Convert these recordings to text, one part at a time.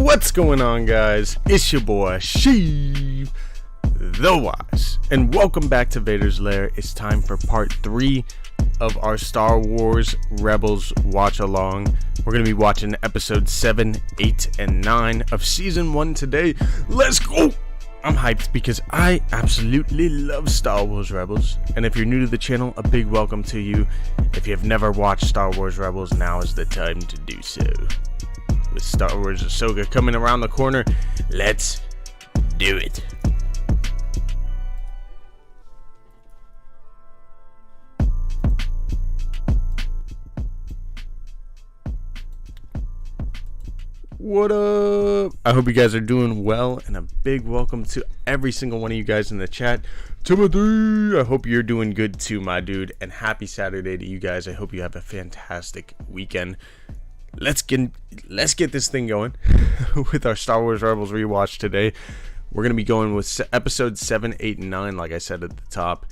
What's going on, guys? It's your boy Sheiv, the Wise, and welcome back to Vader's Lair. It's time for part 3 of our Star Wars Rebels watch along. We're going to be watching episodes 7, 8, and 9 of season 1 today. Let's go! I'm hyped because I absolutely love Star Wars Rebels, and if you're new to the channel, a big welcome to you. If you have never watched Star Wars Rebels, now is the time to do so. With Star Wars Ahsoka coming around the corner, let's do it. What up? I hope you guys are doing well, and a big welcome to every single one of you guys in the chat. Timothy, I hope you're doing good too, my dude, and happy Saturday to you guys. I hope you have a fantastic weekend. Let's get this thing going with our Star Wars Rebels rewatch today. We're going to be going with episodes 7, 8, and 9, like I said at the top.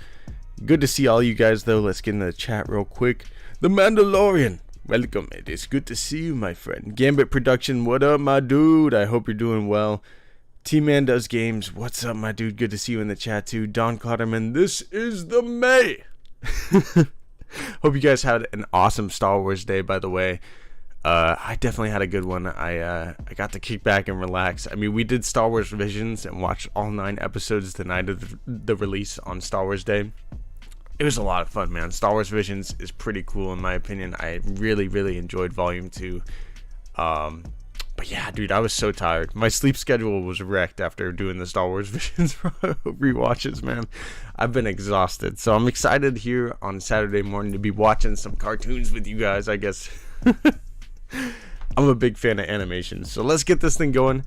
Good to see all you guys, though. Let's get into the chat real quick. The Mandalorian, welcome. It is good to see you, my friend. Gambit Production, what up, my dude? I hope you're doing well. T-Man Does Games, what's up, my dude? Good to see you in the chat, too. Don Clotterman, this is the May. Hope you guys had an awesome Star Wars day, by the way. I definitely had a good one. I got to kick back and relax. I mean, we did Star Wars Visions and watched all 9 episodes the night of the release on Star Wars Day. It was a lot of fun, man. Star Wars Visions is pretty cool in my opinion. I really enjoyed Volume 2. But yeah, dude, I was so tired. My sleep schedule was wrecked after doing the Star Wars Visions rewatches, man. I've been exhausted. So I'm excited here on Saturday morning to be watching some cartoons with you guys, I guess. I'm a big fan of animation, so let's get this thing going.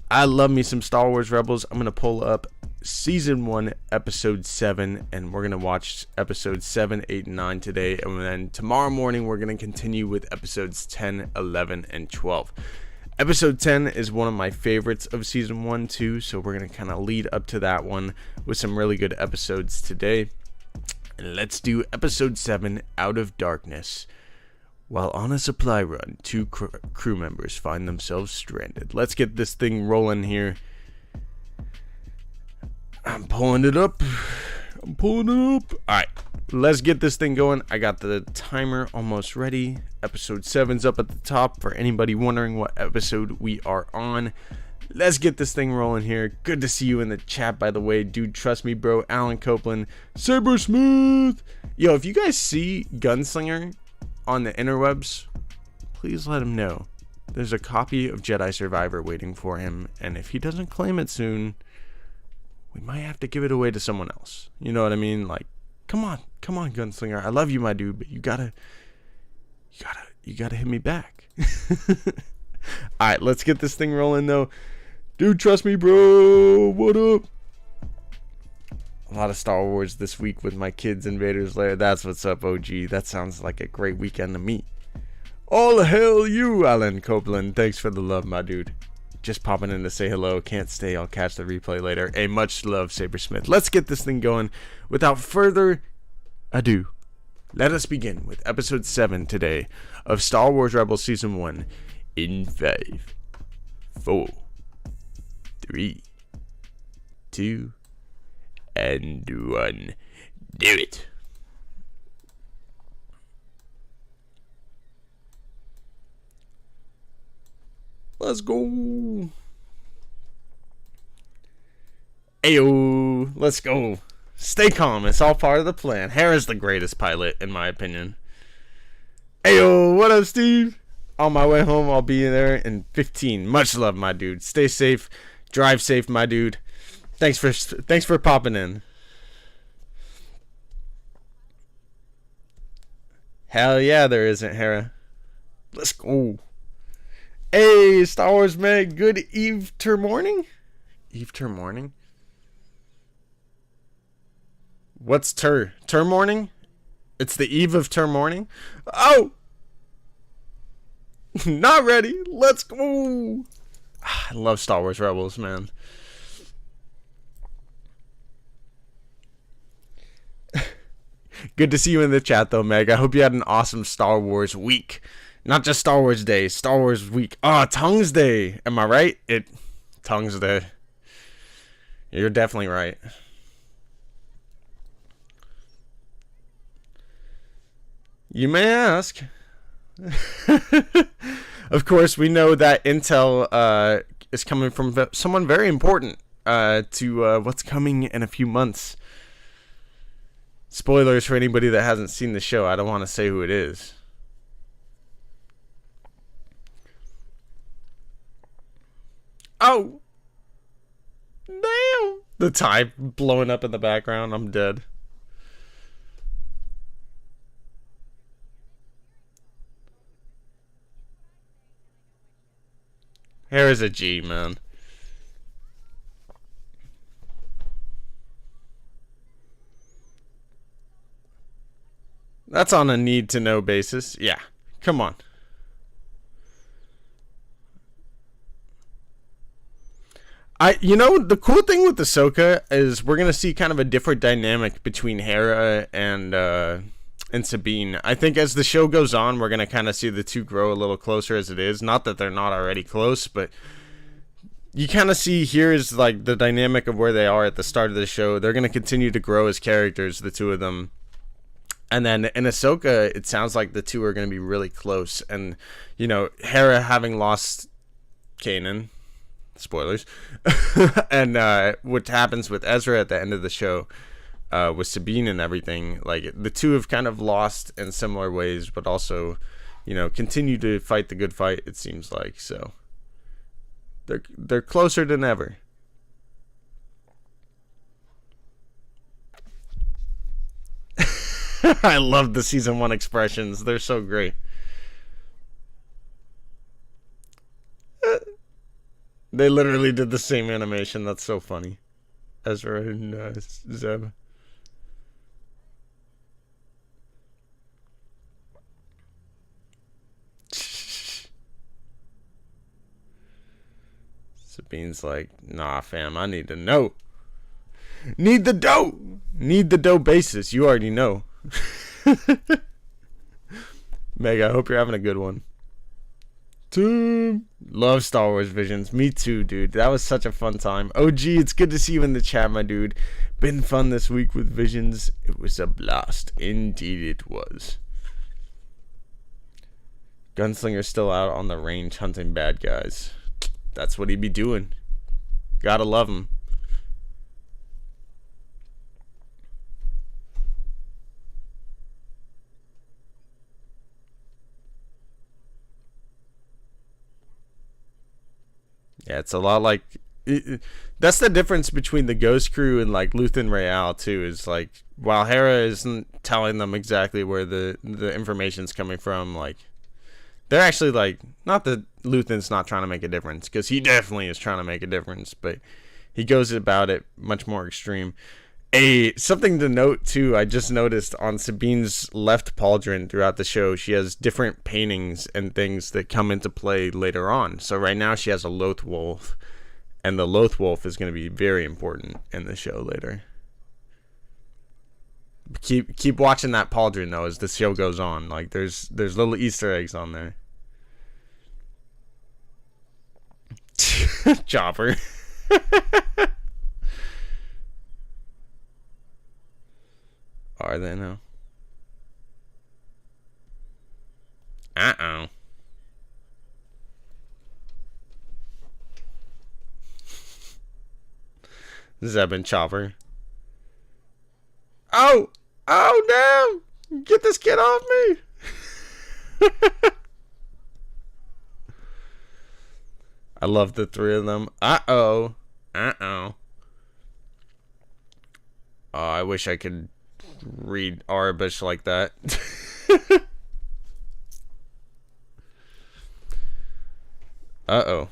I love me some Star Wars Rebels. I'm gonna pull up season 1 episode 7, and we're gonna watch episodes 7, 8, and 9 today, and then tomorrow morning we're gonna continue with episodes 10, 11, and 12. Episode 10 is one of my favorites of season 1 too, so we're gonna kind of lead up to that one with some really good episodes today. And let's do episode 7, Out of Darkness. While on a supply run, 2 crew members find themselves stranded. Let's get this thing rolling here. I'm pulling it up. Alright, let's get this thing going. I got the timer almost ready. Episode 7's up at the top for anybody wondering what episode we are on. Let's get this thing rolling here. Good to see you in the chat, by the way. Dude, trust me, bro. Alan Copeland. Saber Smooth. Yo, if you guys see Gunslinger on the interwebs, please let him know. There's a copy of Jedi Survivor waiting for him, and if he doesn't claim it soon, we might have to give it away to someone else. You know what I mean? Like, come on, Gunslinger. I love you, my dude, but you gotta hit me back. All right, let's get this thing rolling, though. Dude, trust me, bro. What up? A lot of Star Wars this week with my kids in Vader's Lair. That's what's up, OG. That sounds like a great weekend to me. All hail you, Alan Copeland. Thanks for the love, my dude. Just popping in to say hello. Can't stay. I'll catch the replay later. Hey, much love, Sabersmith. Let's get this thing going. Without further ado, let us begin with episode 7 today of Star Wars Rebels Season 1 in 5, 4, 3, 2, and 1. Do it. Let's go. Ayo, let's go. Stay calm. It's all part of the plan. Hera's the greatest pilot, in my opinion. Ayo, what up, Steve? On my way home, I'll be there in 15. Much love, my dude. Stay safe. Drive safe, my dude. Thanks for popping in. Hell yeah, there isn't, Hera. Let's go. Hey, Star Wars Meg. Good Eve-ter morning? Eve-ter morning? What's ter? Ter morning? It's the eve of ter morning? Oh! Not ready. Let's go. I love Star Wars Rebels, man. Good to see you in the chat, though, Meg. I hope you had an awesome Star Wars week. Not just Star Wars Day, Star Wars Week. Oh, Tongues Day. Am I right? Tongues Day. You're definitely right. You may ask. Of course, we know that intel is coming from someone very important to what's coming in a few months. Spoilers for anybody that hasn't seen the show. I don't want to say who it is. Oh! Damn! The tie blowing up in the background. I'm dead. Here's a G, man. That's on a need-to-know basis. Yeah, come on. The cool thing with Ahsoka is we're gonna see kind of a different dynamic between Hera and Sabine. I think as the show goes on, we're gonna kind of see the two grow a little closer as it is. Not that they're not already close, but you kind of see here is like the dynamic of where they are at the start of the show. They're gonna continue to grow as characters, the two of them. And then in Ahsoka, it sounds like the two are going to be really close. And, Hera having lost Kanan, spoilers, and what happens with Ezra at the end of the show with Sabine and everything, like the two have kind of lost in similar ways, but also, continue to fight the good fight, it seems like. So they're closer than ever. I love the season 1 expressions. They're so great. They literally did the same animation. That's so funny. Ezra and Zeb. Sabine's like, nah, fam, I need to know. Need the dough. Need the dough basis. You already know. Meg, I hope you're having a good one. Love Star Wars Visions. Me too, dude. That was such a fun time. OG, it's good to see you in the chat, my dude. Been fun this week with Visions. It was a blast. Indeed it was. Gunslinger's still out on the range hunting bad guys. That's what he be doing. Gotta love him. Yeah, it's a lot like that's the difference between the Ghost Crew and like Luthen Rael too. Is like while Hera isn't telling them exactly where the information's coming from, like they're actually like not that Luthen's not trying to make a difference, because he definitely is trying to make a difference, but he goes about it much more extreme. Something to note too, I just noticed on Sabine's left pauldron throughout the show, she has different paintings and things that come into play later on. So right now she has a Loth Wolf, and the Loth Wolf is going to be very important in the show later. Keep watching that pauldron though as the show goes on. Like there's little Easter eggs on there. Chopper. Are they now? Uh-oh. Zeb and Chopper. Oh! Oh, damn! Get this kid off me! I love the three of them. Uh-oh. Uh-oh. Oh, I wish I could read Arabic like that. Uh-oh.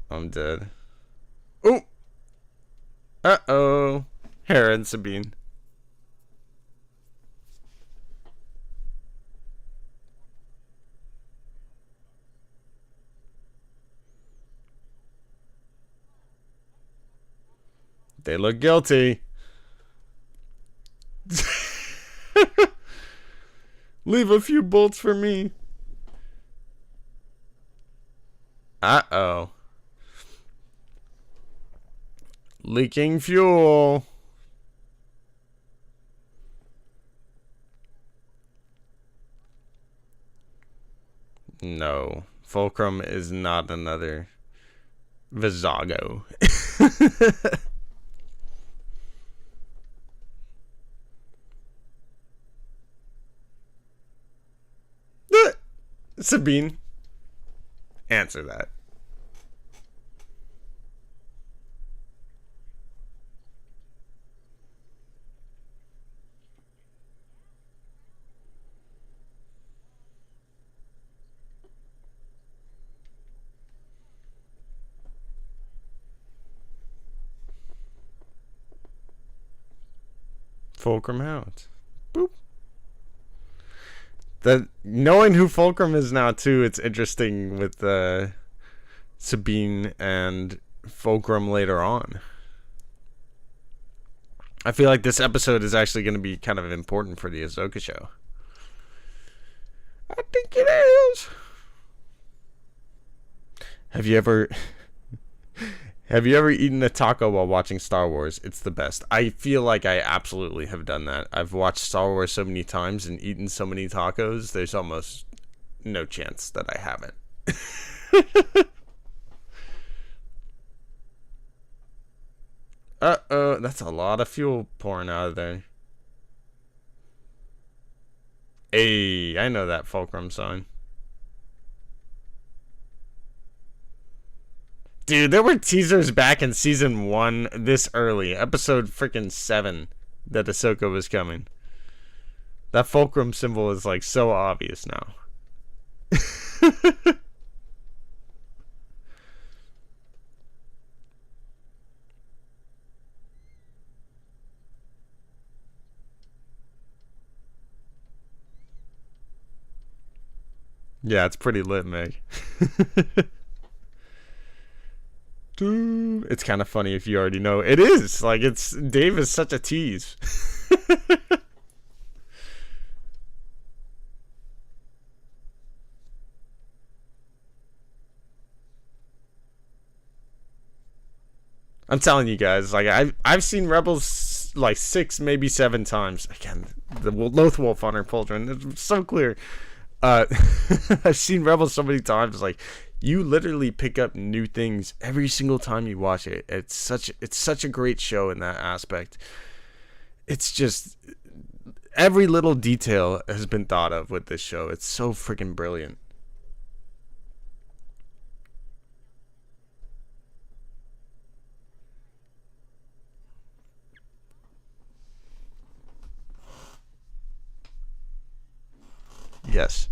I'm dead. Ooh! Uh-oh. Hera and Sabine. They look guilty. Leave a few bolts for me. Uh-oh. Leaking fuel. No. Fulcrum is not another Visago. Sabine, answer that. Fulcrum Hound. Boop. That knowing who Fulcrum is now too, it's interesting with Sabine and Fulcrum later on. I feel like this episode is actually going to be kind of important for the Ahsoka show. I think it is. Have you ever eaten a taco while watching Star Wars? It's the best. I feel like I absolutely have done that. I've watched Star Wars so many times and eaten so many tacos, there's almost no chance that I haven't. Uh-oh, that's a lot of fuel pouring out of there. Hey, I know that Fulcrum song. Dude, there were teasers back in season 1 this early, episode freaking 7, that Ahsoka was coming. That Fulcrum symbol is like so obvious now. Yeah, it's pretty lit, Meg. Dude, it's kind of funny if you already know. It is like Dave is such a tease. I'm telling you guys, like I've seen Rebels like 6, maybe 7 times. Again, the Loth Wolf on her pauldron, it's so clear. I've seen Rebels so many times. Like, you literally pick up new things every single time you watch it. It's such a great show in that aspect. It's just every little detail has been thought of with this show. It's so freaking brilliant. Yes.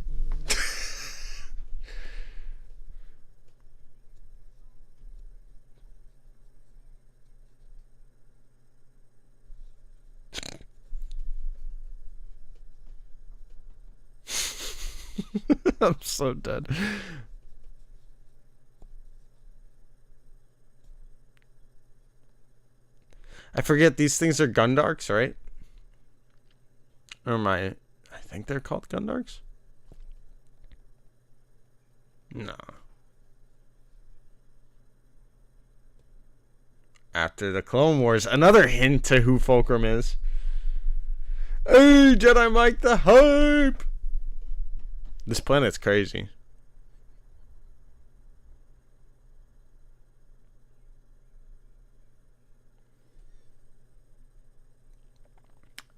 I'm so dead. I forget, these things are Gundarks, right? Or am I think they're called Gundarks? No. After the Clone Wars, another hint to who Fulcrum is. Hey, Jedi Mike the hype! This planet's crazy.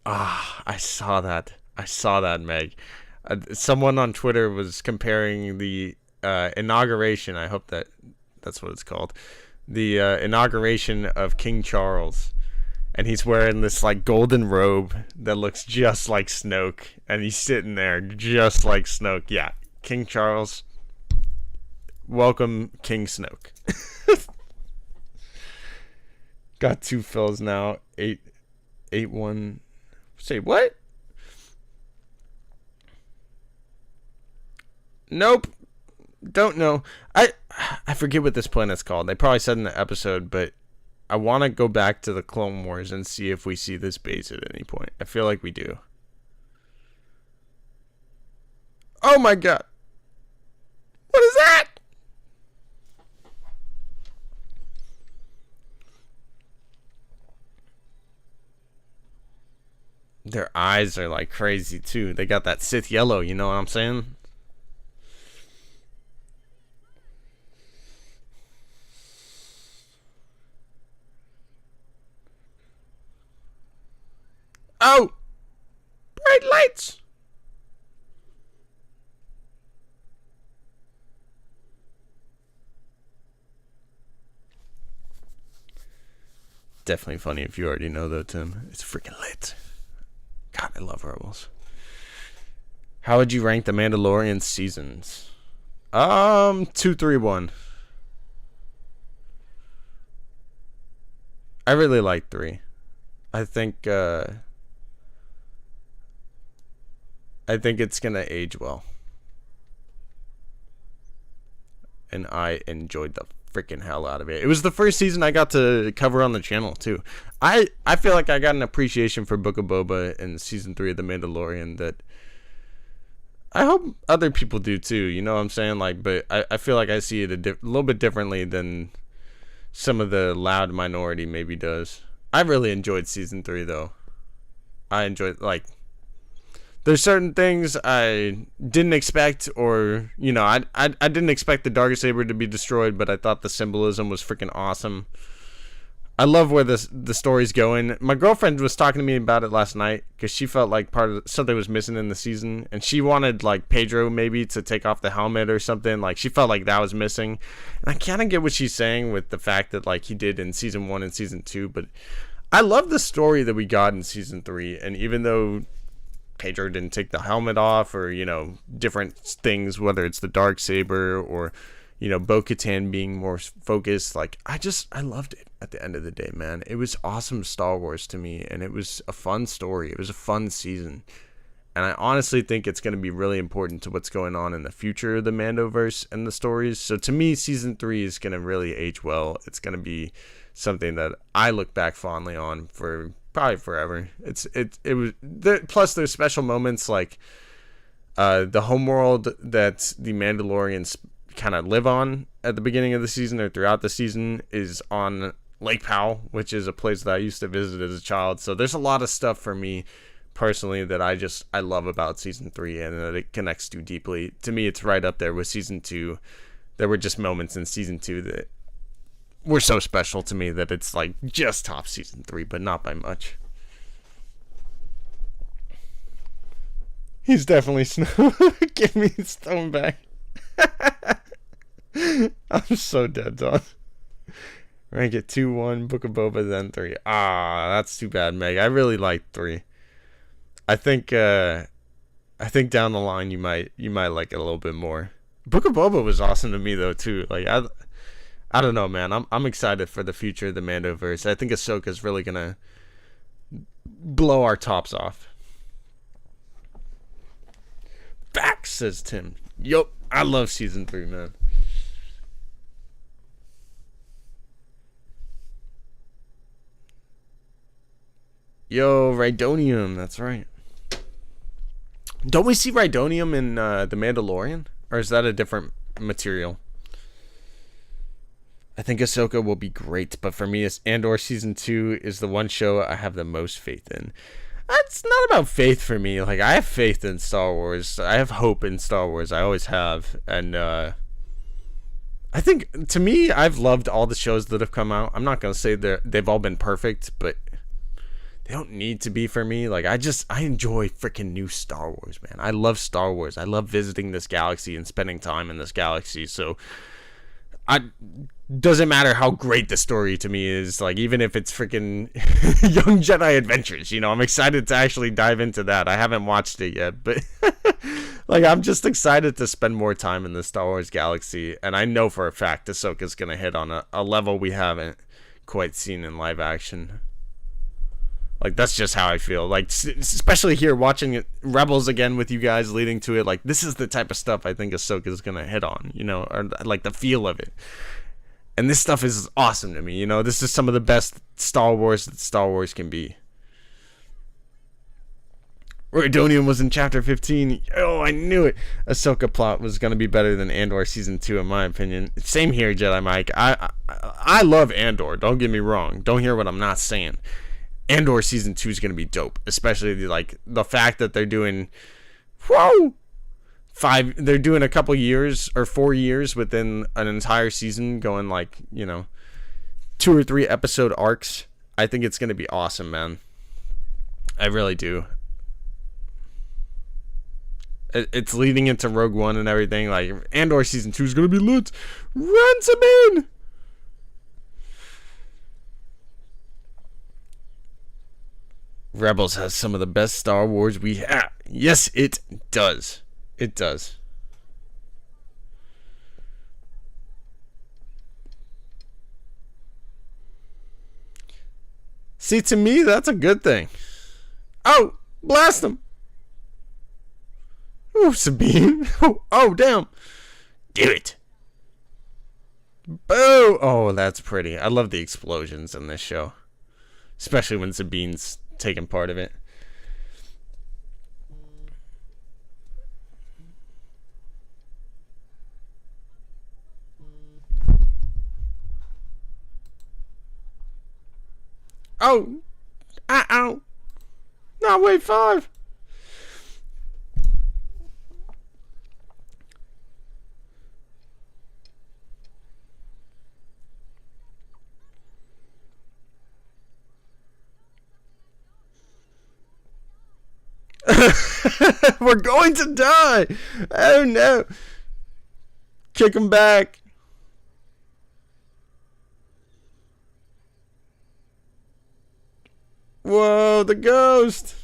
Ah, I saw that. I saw that, Meg. Someone on Twitter was comparing the inauguration. I hope that's what it's called. The inauguration of King Charles. And he's wearing this like golden robe that looks just like Snoke. And he's sitting there just like Snoke. Yeah, King Charles. Welcome, King Snoke. Got 2 fills now. 8-1. Say what? Nope. Don't know. I forget what this planet's called. They probably said in the episode, but I want to go back to the Clone Wars and see if we see this base at any point. I feel like we do. Oh my god. What is that? Their eyes are like crazy too. They got that Sith yellow, you know what I'm saying? Oh! Bright lights! Definitely funny if you already know though, Tim. It's freaking lit. God, I love Rebels. How would you rank the Mandalorian seasons? 2, 3, 1. I really like 3. I think it's gonna age well. And I enjoyed the freaking hell out of it. It was the first season I got to cover on the channel too. I feel like I got an appreciation for Book of Boba in season 3 of The Mandalorian that I hope other people do too. You know what I'm saying? Like, but I feel like I see it a little bit differently than some of the loud minority maybe does. I really enjoyed season 3 though. I enjoyed, like, there's certain things I didn't expect, or, you know, I didn't expect the Darksaber to be destroyed, but I thought the symbolism was freaking awesome. I love where the story's going. My girlfriend was talking to me about it last night because she felt like something was missing in the season, and she wanted like Pedro maybe to take off the helmet or something. Like, she felt like that was missing, and I kind of get what she's saying with the fact that like he did in season 1 and season 2. But I love the story that we got in season 3, and even though Pedro didn't take the helmet off, or, you know, different things, whether it's the Darksaber or, you know, Bo-Katan being more focused, like, I loved it at the end of the day, man. It was awesome Star Wars to me, and it was a fun story. It was a fun season, and I honestly think it's going to be really important to what's going on in the future of the Mandoverse and the stories. So to me, season 3 is going to really age well. It's going to be something that I look back fondly on for probably forever. It was there, plus there's special moments like the homeworld that the Mandalorians kind of live on at the beginning of the season or throughout the season is on Lake Powell, which is a place that I used to visit as a child. So there's a lot of stuff for me personally that I love about season 3, and that it connects to deeply. To me, it's right up there with season 2. There were just moments in season 2 that were so special to me that it's like just top season 3, but not by much. He's definitely Snow. Give me Stone back. I'm so dead, dog. Rank it 2, 1, Book of Boba, then 3. Ah, that's too bad, Meg. I really liked 3. I think down the line you might like it a little bit more. Book of Boba was awesome to me though too. Like, I don't know, man. I'm excited for the future of the Mandoverse. I think Ahsoka's really gonna blow our tops off. Facts, says Tim. Yup, I love season 3, man. Yo, Rhydonium, that's right. Don't we see Rhydonium in The Mandalorian? Or is that a different material? I think Ahsoka will be great, but for me, it's Andor Season 2 is the one show I have the most faith in. It's not about faith for me. Like, I have faith in Star Wars. I have hope in Star Wars. I always have. And I think, to me, I've loved all the shows that have come out. I'm not going to say they've all been perfect, but they don't need to be for me. Like, I enjoy freaking new Star Wars, man. I love Star Wars. I love visiting this galaxy and spending time in this galaxy. So, doesn't matter how great the story to me is, like, even if it's freaking Young Jedi Adventures, you know, I'm excited to actually dive into that. I haven't watched it yet, but like, I'm just excited to spend more time in the Star Wars galaxy, and I know for a fact Ahsoka's gonna hit on a level we haven't quite seen in live action. Like, that's just how I feel. Like, especially here watching Rebels again with you guys, leading to it, like, this is the type of stuff I think Ahsoka's gonna hit on, you know, or like the feel of it. And this stuff is awesome to me, you know. This is some of the best Star Wars that Star Wars can be. Rhydonium was in Chapter 15. Oh, I knew it. Ahsoka plot was going to be better than Andor Season 2, in my opinion. Same here, Jedi Mike. I love Andor. Don't get me wrong. Don't hear what I'm not saying. Andor season 2 is going to be dope, especially like the fact that they're doing, whoa, they're doing a couple years or 4 years within an entire season, going like, 2 or 3 episode arcs. I think it's going to be awesome, man. I really do. It's leading into Rogue One and everything. Like, Andor season 2 is going to be lit. Ransom in! Rebels has some of the best Star Wars we have. Yes, it does. It does. See, to me, that's a good thing. Oh, blast him. Oh, Sabine. Oh, damn. Do it. Boo. Oh, that's pretty. I love the explosions in this show. Especially when Sabine's taking part of it. Oh. Uh-oh. No, wait, 5. We're going to die. Oh no. Kick him back. Whoa, the ghost.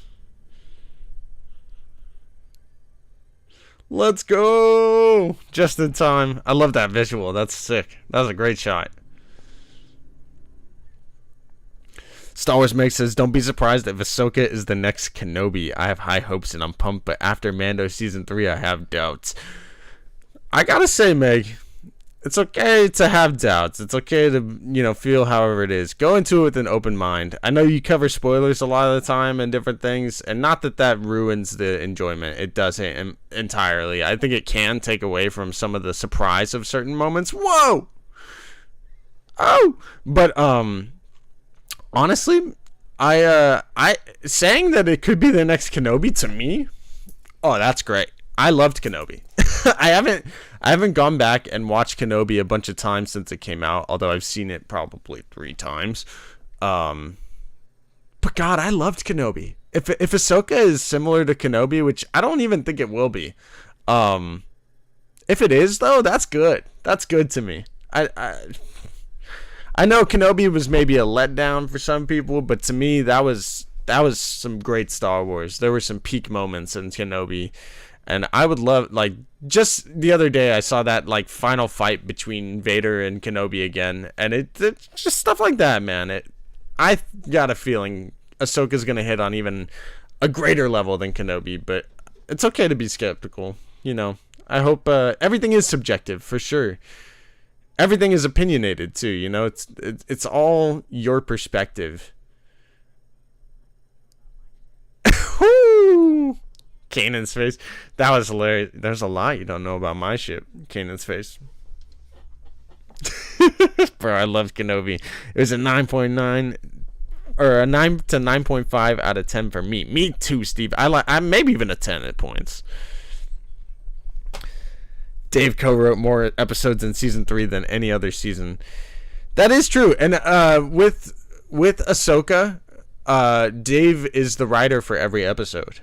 Let's go. Just in time. I love that visual. That's sick. That was a great shot. Star Wars Meg says, don't be surprised if Ahsoka is the next Kenobi. I have high hopes and I'm pumped, but after Mando Season 3, I have doubts. I gotta say, Meg, it's okay to have doubts. It's okay to, feel however it is. Go into it with an open mind. I know you cover spoilers a lot of the time and different things, and not that that ruins the enjoyment. It doesn't entirely. I think it can take away from some of the surprise of certain moments. Whoa! Oh! But, honestly, I saying that it could be the next Kenobi, to me, oh, that's great. I loved Kenobi. I haven't gone back and watched Kenobi a bunch of times since it came out, although I've seen it probably 3 times. But God, I loved Kenobi. If Ahsoka is similar to Kenobi, which I don't even think it will be, if it is though, that's good. That's good to me. I know Kenobi was maybe a letdown for some people, but to me, that was some great Star Wars. There were some peak moments in Kenobi, and I would love, like, just the other day I saw that, like, final fight between Vader and Kenobi again, and it just stuff like that, man. I got a feeling Ahsoka's gonna hit on even a greater level than Kenobi, but it's okay to be skeptical. I hope everything is subjective for sure. Everything is opinionated too, it's all your perspective. Woo! Kanan's face. That was hilarious. There's a lot you don't know about my ship. Kanan's face. Bro, I loved Kenobi. It was a 9.9 or a 9 to 9.5 out of 10 for me. Me too, Steve. I maybe even a 10 at points. Dave co-wrote more episodes in season 3 than any other season. That is true. And with Ahsoka, Dave is the writer for every episode.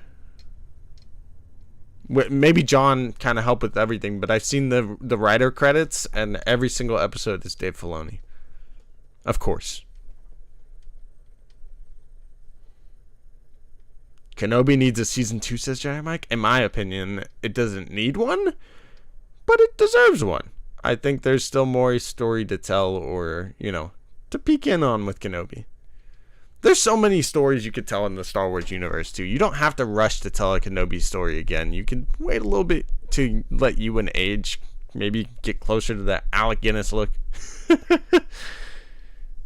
Maybe John kind of helped with everything, but I've seen the writer credits, and every single episode is Dave Filoni. Of course. Kenobi needs a season 2, says Giant Mike. In my opinion, it doesn't need one, but it deserves one. I think there's still more story to tell, or, to peek in on with Kenobi. There's so many stories you could tell in the Star Wars universe, too. You don't have to rush to tell a Kenobi story again. You can wait a little bit to let Ewan age. Maybe get closer to that Alec Guinness look.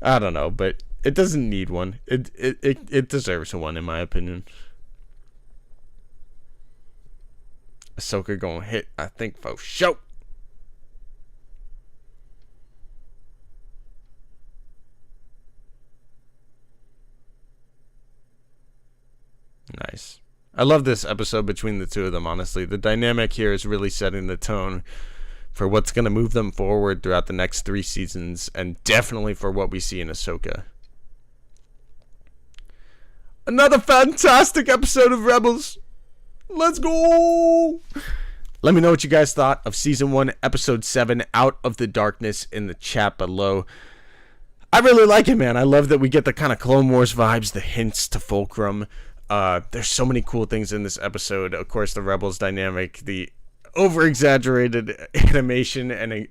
I don't know, but it doesn't need one. It deserves one, in my opinion. Ahsoka gonna hit, I think, for sure. Nice. I love this episode between the two of them, honestly. The dynamic here is really setting the tone for what's going to move them forward throughout the next 3 seasons, and definitely for what we see in Ahsoka. Another fantastic episode of Rebels. Let's go! Let me know what you guys thought of Season 1, Episode 7, Out of the Darkness, in the chat below. I really like it, man. I love that we get the kind of Clone Wars vibes, the hints to Fulcrum. There's so many cool things in this episode. Of course, the Rebels dynamic, the over-exaggerated animation and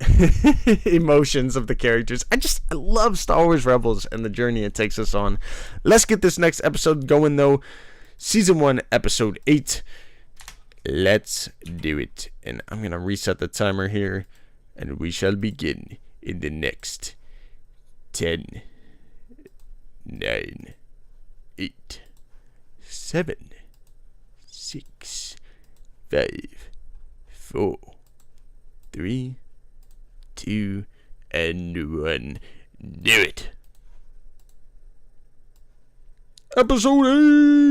emotions of the characters. I love Star Wars Rebels and the journey it takes us on. Let's get this next episode going, though. Season 1, Episode 8. Let's do it. And I'm going to reset the timer here, and we shall begin in the next 10, 9, 8, 7, 6, 5, 4, 3, 2, and 1. Do it. Episode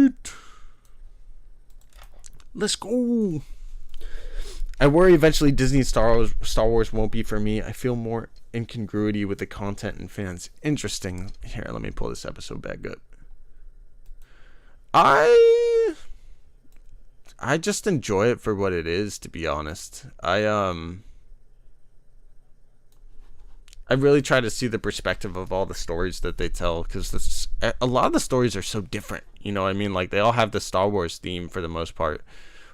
8. Let's go. I worry eventually Disney Star Wars won't be for me. I feel more incongruity with the content and fans. Interesting. Here, let me pull this episode back up. I just enjoy it for what it is, to be honest. I really try to see the perspective of all the stories that they tell, because a lot of the stories are so different. You know what I mean? Like, they all have the Star Wars theme for the most part,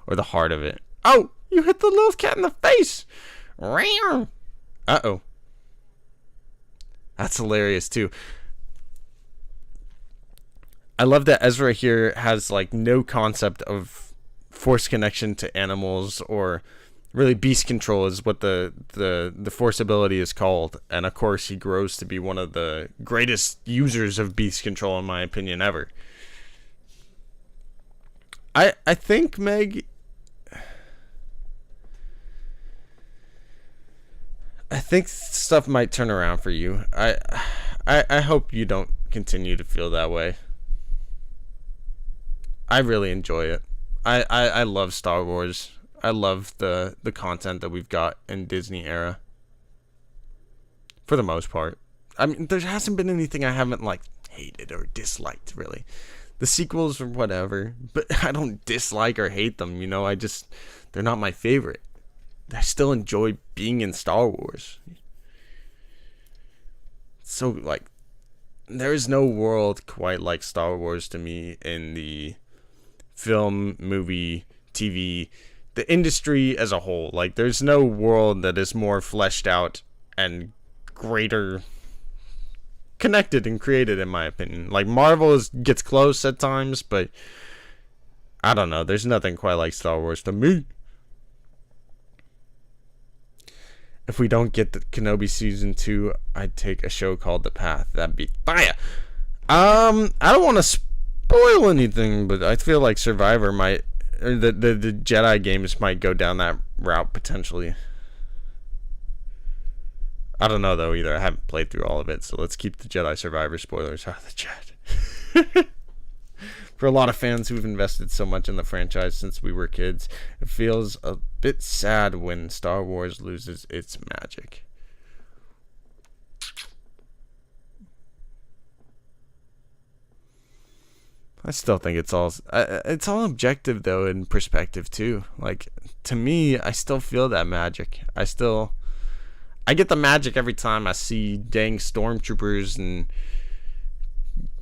or the heart of it. Oh, you hit the little cat in the face. Uh-oh. That's hilarious, too. I love that Ezra here has, like, no concept of force connection to animals, or really beast control is what the force ability is called. And, of course, he grows to be one of the greatest users of beast control, in my opinion, ever. I think, Meg, I think stuff might turn around for you. I hope you don't continue to feel that way. I really enjoy it. I love Star Wars. I love the content that we've got in Disney era. For the most part. I mean, there hasn't been anything I haven't, like, hated or disliked, really. The sequels or whatever, but I don't dislike or hate them, you know. They're not my favorite. I still enjoy being in Star Wars. So, like, there is no world quite like Star Wars to me in the film, movie, TV, the industry as a whole. Like, there's no world that is more fleshed out and greater connected and created, in my opinion. Like, Marvel gets close at times, but I don't know. There's nothing quite like Star Wars to me. If we don't get the Kenobi Season 2, I'd take a show called The Path. That'd be fire. I don't want to spoil anything, but I feel like Survivor might, or the Jedi games might go down that route potentially. I don't know, though, either. I haven't played through all of it, so let's keep the Jedi Survivor spoilers out of the chat. For a lot of fans who've invested so much in the franchise since we were kids, it feels a bit sad when Star Wars loses its magic. I still think it's all objective, though, in perspective, too. Like, to me, I still feel that magic. I get the magic every time I see dang stormtroopers and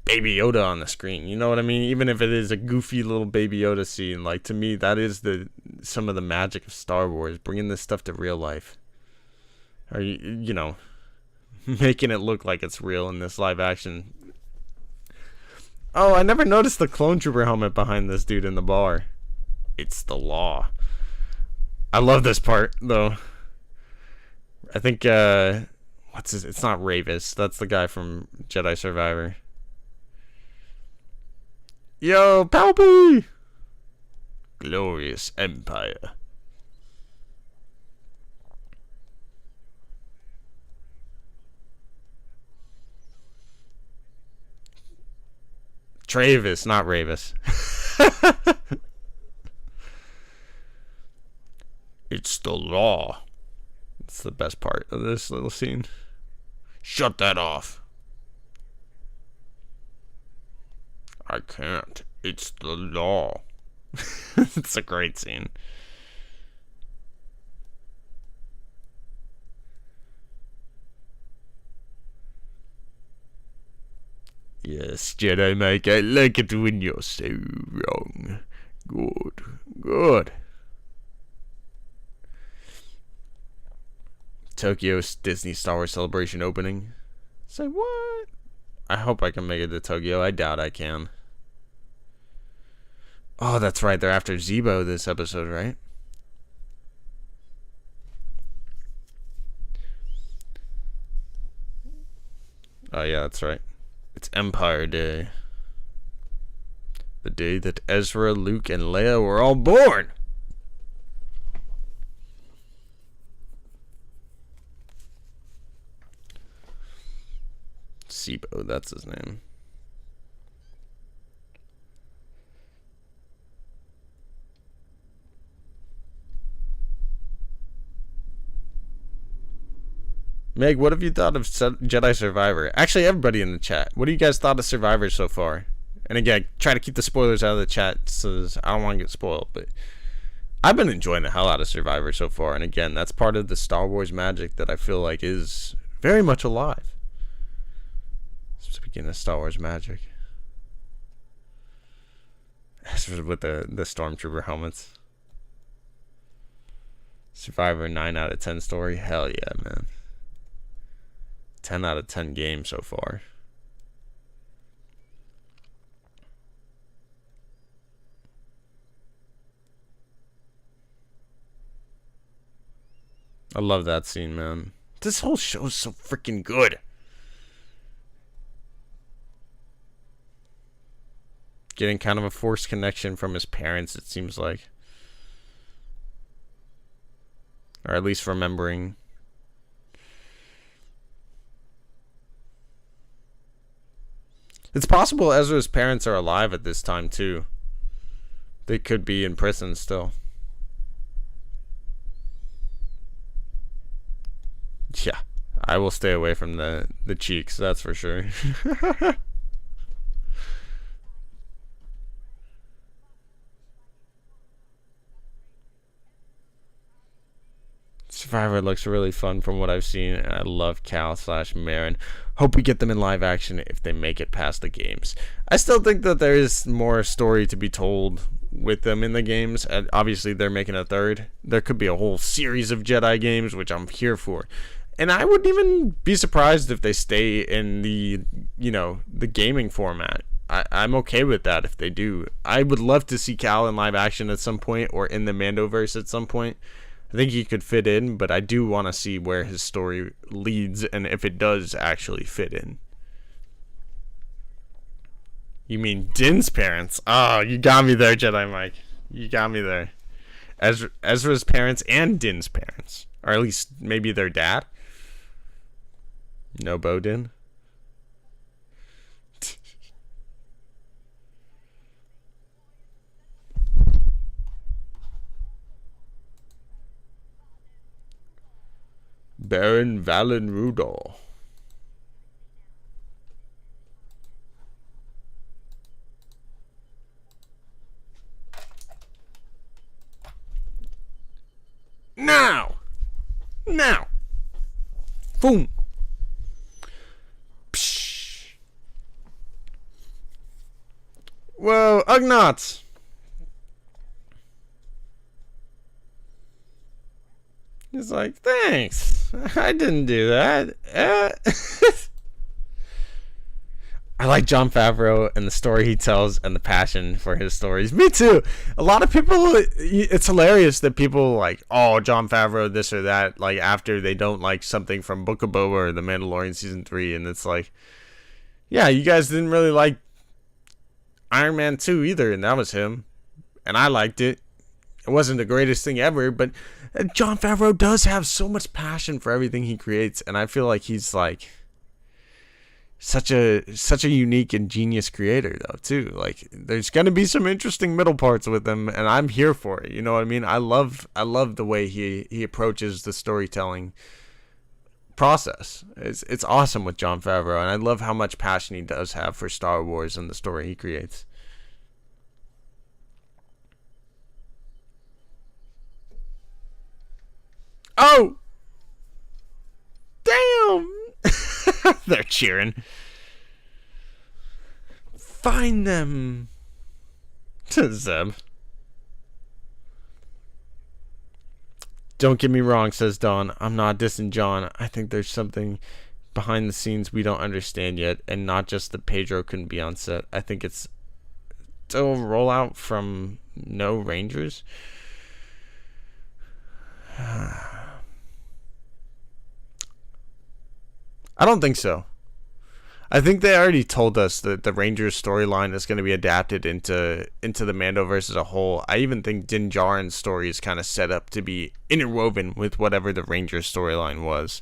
Baby Yoda on the screen. You know what I mean? Even if it is a goofy little Baby Yoda scene, like, to me, that is some of the magic of Star Wars, bringing this stuff to real life. Or, you know, making it look like it's real in this live action. Oh, I never noticed the clone trooper helmet behind this dude in the bar. It's the law. I love this part, though. I think, it's not Ravis. That's the guy from Jedi Survivor. Yo, Palpy! Glorious Empire. Travis, not Ravis. It's the law. It's the best part of this little scene. Shut that off. I can't. It's the law. It's a great scene. Yes, Jedi Mike, I like it when you're so wrong. Good, good. Tokyo's Disney Star Wars Celebration opening. Say what? I hope I can make it to Tokyo. I doubt I can. Oh, that's right. They're after Zebo this episode, right? Oh, yeah, that's right. It's Empire Day. The day that Ezra, Luke, and Leia were all born. Zebo, that's his name. Meg, what have you thought of Jedi Survivor? Actually, everybody in the chat. What do you guys thought of Survivor so far? And again, try to keep the spoilers out of the chat so I don't want to get spoiled. But I've been enjoying the hell out of Survivor so far. And again, that's part of the Star Wars magic that I feel like is very much alive. Speaking of Star Wars magic. With the Stormtrooper helmets. Survivor 9 out of 10 story. Hell yeah, man. 10 out of 10 games so far. I love that scene, man. This whole show is so freaking good. Getting kind of a forced connection from his parents, it seems like. Or at least remembering. It's possible Ezra's parents are alive at this time, too. They could be in prison still. Yeah, I will stay away from the cheeks, that's for sure. Survivor looks really fun from what I've seen, and I love Cal/Marin. Hope we get them in live action if they make it past the games. I still think that there is more story to be told with them in the games, and obviously they're making a third. There could be a whole series of Jedi games, which I'm here for. And I wouldn't even be surprised if they stay in the, the gaming format. I'm okay with that if they do. I would love to see Cal in live action at some point, or in the Mandoverse at some point. I think he could fit in, but I do want to see where his story leads and if it does actually fit in. You mean Din's parents? Oh, you got me there, Jedi Mike. You got me there. Ezra's parents and Din's parents. Or at least maybe their dad. No Bo Din. Baron Valen Rudol. Now! Boom! Psh. Whoa, Ugnaughts! He's like, thanks. I didn't do that. I like Jon Favreau and the story he tells and the passion for his stories. Me too. A lot of people, it's hilarious that people like, oh, Jon Favreau, this or that, like after they don't like something from Book of Boba or The Mandalorian Season 3. And it's like, yeah, you guys didn't really like Iron Man 2 either. And that was him. And I liked it. It wasn't the greatest thing ever, but Jon Favreau does have so much passion for everything he creates. And I feel like he's like, such a unique and genius creator though too. Like there's gonna be some interesting middle parts with him, and I'm here for it. You know what I mean? I love the way he approaches the storytelling process. It's awesome with Jon Favreau, and I love how much passion he does have for Star Wars and the story he creates. Oh, damn! They're cheering. Find them. Zeb. Don't get me wrong, says Dawn. I'm not dissing John. I think there's something behind the scenes we don't understand yet, and not just that Pedro couldn't be on set. I think it's still a rollout from no Rangers. I don't think so. I think they already told us that the Rangers storyline is going to be adapted into the Mandoverse as a whole. I even think Din Djarin's story is kind of set up to be interwoven with whatever the Rangers storyline was.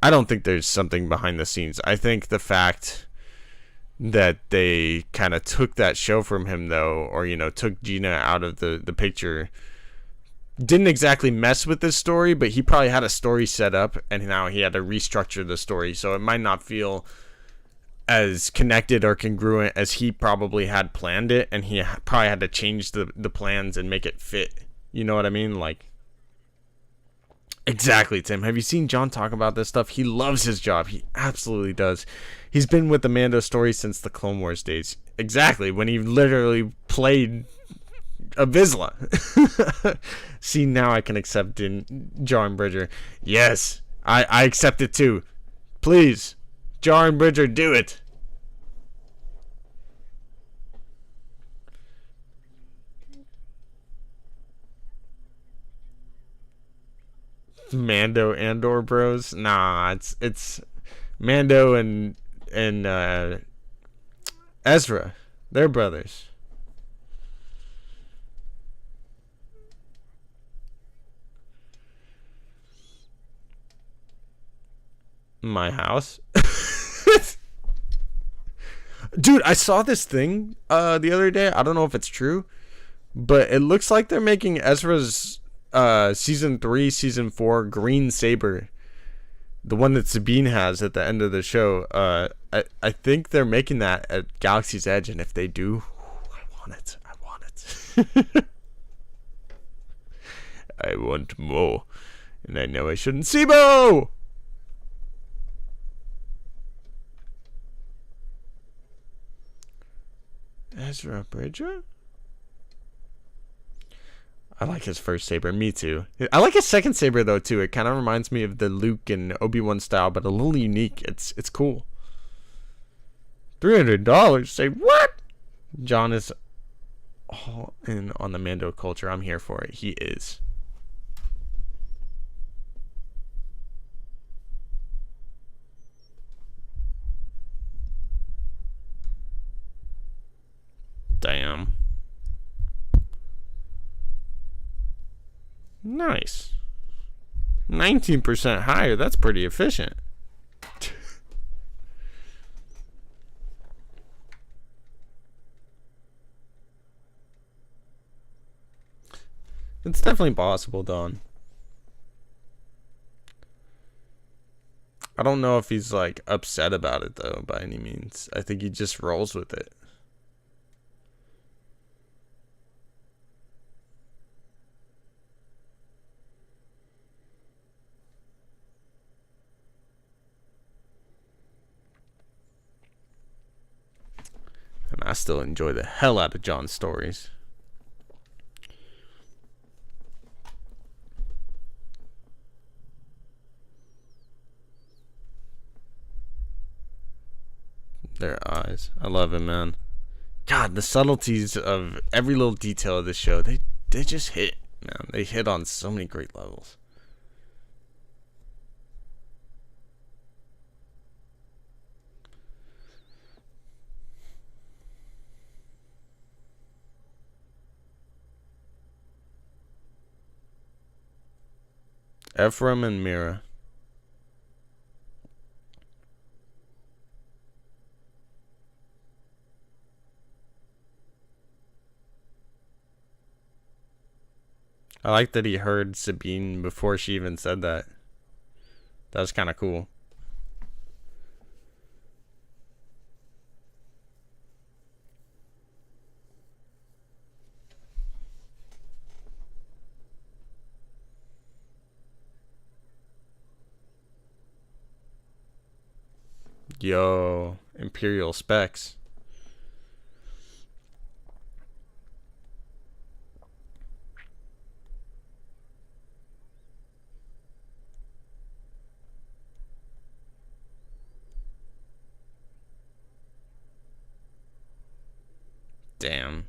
I don't think there's something behind the scenes. I think the fact that they kind of took that show from him, though, or, you know, took Gina out of the picture, didn't exactly mess with this story, but he probably had a story set up, and now he had to restructure the story, so it might not feel as connected or congruent as he probably had planned it, and he probably had to change the plans and make it fit. You know what I mean? Like, exactly, Tim. Have you seen John talk about this stuff? He loves his job. He absolutely does. He's been with the Mando story since the Clone Wars days. Exactly, when he literally played a Vizsla. See, now I can accept Jar Bridger. Yes, I accept it too. Please, Jar Bridger, do it. Mando Andor bros. Nah, it's Mando and Ezra. They're brothers. My house. Dude, I saw this thing the other day. I don't know if it's true, but it looks like they're making Ezra's season 3, season 4 green saber, the one that Sabine has at the end of the show. I think they're making that at Galaxy's Edge, and if they do, I want it. I want it. I want more, and I know I shouldn't. SIBO! Ezra Bridger? I like his first saber. Me too. I like his second saber though too. It kind of reminds me of the Luke and Obi-Wan style, but a little unique. It's cool. $300. Say what? John is all in on the Mando culture. I'm here for it. He is. Damn. Nice. 19% higher. That's pretty efficient. It's definitely possible, Don. I don't know if he's like upset about it though, by any means. I think he just rolls with it. And I still enjoy the hell out of John's stories. Their eyes. I love it, man. God, the subtleties of every little detail of this show, they just hit, man. They hit on so many great levels. Ephraim and Mira. I like that he heard Sabine before she even said that. That was kind of cool. Yo, Imperial specs. Damn.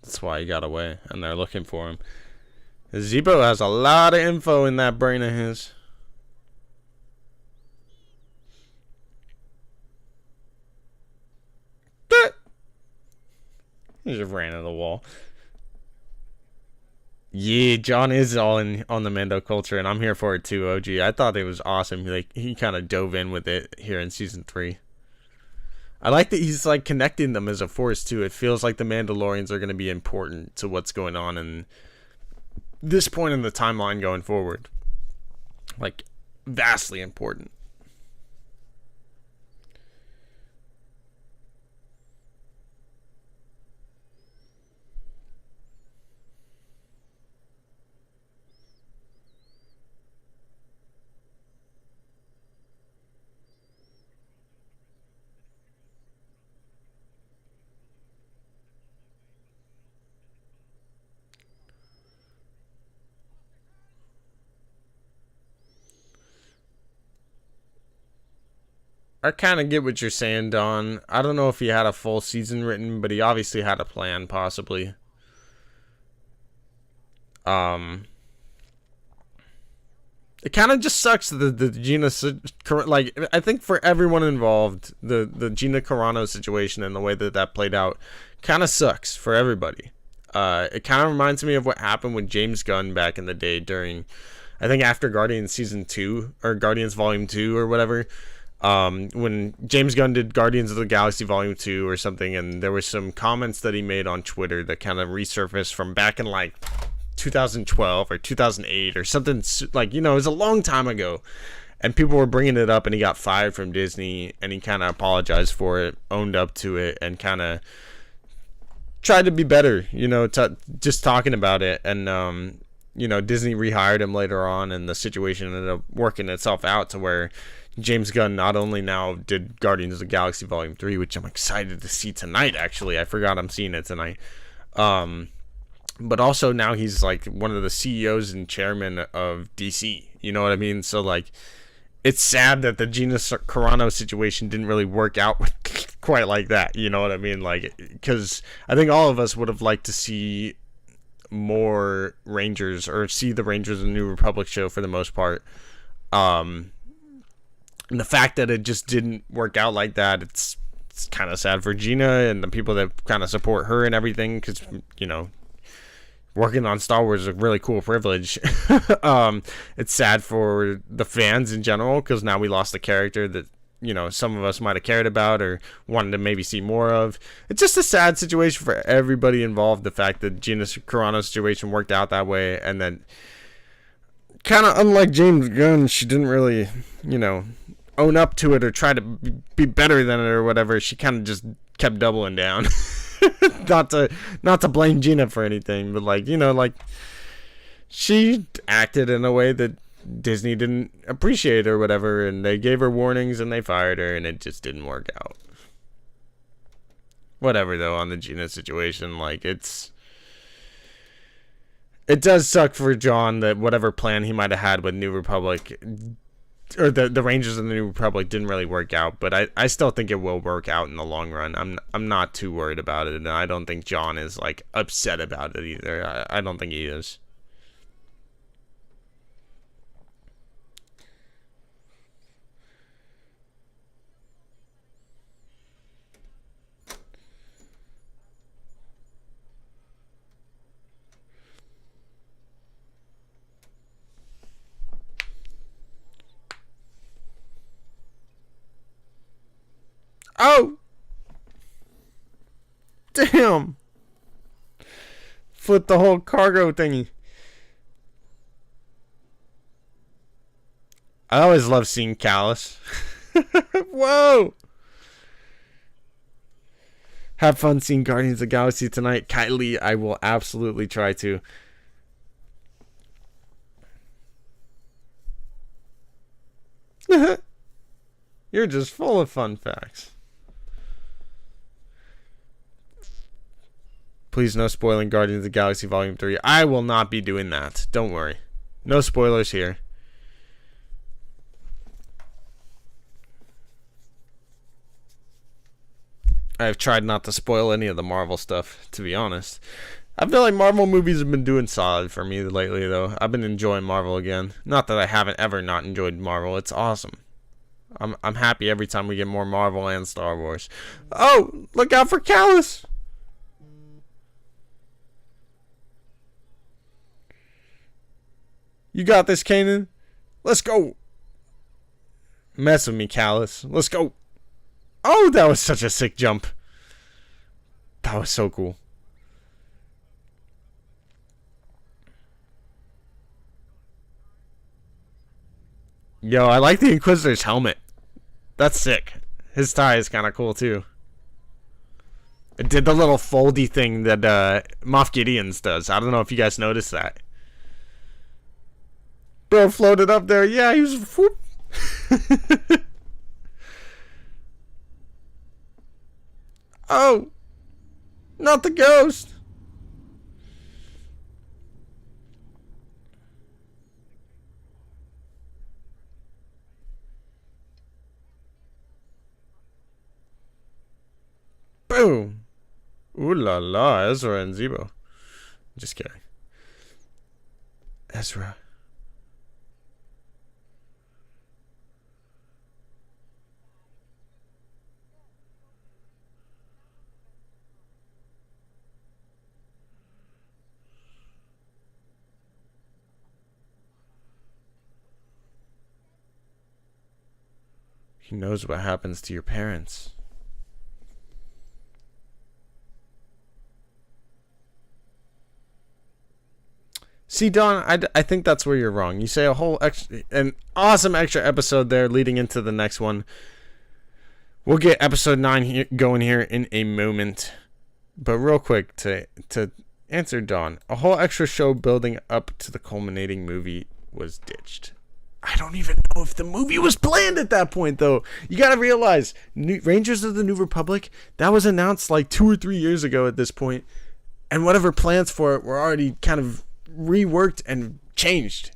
That's why he got away, and they're looking for him. Zebo has a lot of info in that brain of his. He just ran into the wall. Yeah, John is all in on the Mando culture, and I'm here for it too. OG, I thought it was awesome. Like he kind of dove in with it here in season 3. I like that he's like connecting them as a force too. It feels like the Mandalorians are going to be important to what's going on in this point in the timeline going forward. Like vastly important. I kind of get what you're saying, Don. I don't know if he had a full season written, but he obviously had a plan, possibly. It kind of just sucks that the Gina, like, I think for everyone involved, the Gina Carano situation and the way that that played out kind of sucks for everybody. It kind of reminds me of what happened with James Gunn back in the day during, I think after Guardians Season 2, or Guardians Volume 2 or whatever. When James Gunn did Guardians of the Galaxy Volume 2 or something, and there were some comments that he made on Twitter that kind of resurfaced from back in like 2012 or 2008 or something, like, you know, it was a long time ago, and people were bringing it up, and he got fired from Disney, and he kind of apologized for it, owned up to it, and kind of tried to be better, you know, just talking about it. And you know, Disney rehired him later on, and the situation ended up working itself out to where James Gunn not only now did Guardians of the Galaxy Volume 3, which I'm excited to see tonight, actually. I forgot I'm seeing it tonight. But also now he's like one of the CEOs and chairman of DC. You know what I mean? So, like, it's sad that the Gina Carano situation didn't really work out quite like that. You know what I mean? Like, because I think all of us would have liked to see more Rangers, or see the Rangers in the New Republic show for the most part. And the fact that it just didn't work out like that, it's kind of sad for Gina and the people that kind of support her and everything, because, you know, working on Star Wars is a really cool privilege. It's sad for the fans in general, because now we lost a character that, you know, some of us might have cared about or wanted to maybe see more of. It's just a sad situation for everybody involved, the fact that Gina Carano's situation worked out that way, and then kind of unlike James Gunn, she didn't really, you know, own up to it or try to be better than it or whatever. She kind of just kept doubling down. not to blame Gina for anything, but, like, you know, like, she acted in a way that Disney didn't appreciate or whatever, and they gave her warnings and they fired her, and it just didn't work out. Whatever, though, on the Gina situation, like, it does suck for John that whatever plan he might have had with New Republic, or the Rangers of the New Republic, didn't really work out, but I still think it will work out in the long run. I'm not too worried about it, and I don't think John is, like, upset about it either. I don't think he is. Oh! Damn. Flip the whole cargo thingy. I always love seeing Callus. Whoa. Have fun seeing Guardians of the Galaxy tonight. Kylie, I will absolutely try to. You're just full of fun facts. Please no spoiling Guardians of the Galaxy Volume 3. I will not be doing that. Don't worry. No spoilers here. I've tried not to spoil any of the Marvel stuff, to be honest. I feel like Marvel movies have been doing solid for me lately, though. I've been enjoying Marvel again. Not that I haven't ever not enjoyed Marvel. It's awesome. I'm happy every time we get more Marvel and Star Wars. Oh, look out for Callus! You got this, Kanan. Let's go. Mess with me, Callus. Let's go. Oh, that was such a sick jump. That was so cool. Yo, I like the Inquisitor's helmet. That's sick. His tie is kind of cool, too. It did the little foldy thing that Moff Gideon's does. I don't know if you guys noticed that. Bro floated up there. Yeah, he was... Whoop. Oh! Not the ghost! Boom! Ooh la la, Ezra and Zebo. Just kidding. Ezra. He knows what happens to your parents. See, Don, I think that's where you're wrong. You say an awesome extra episode there leading into the next one. We'll get episode 9 going here in a moment. But real quick, to answer Don, a whole extra show building up to the culminating movie was ditched. I don't even know if the movie was planned at that point, though. You gotta realize, Rangers of the New Republic, that was announced like 2 or 3 years ago at this point, and whatever plans for it were already kind of reworked and changed.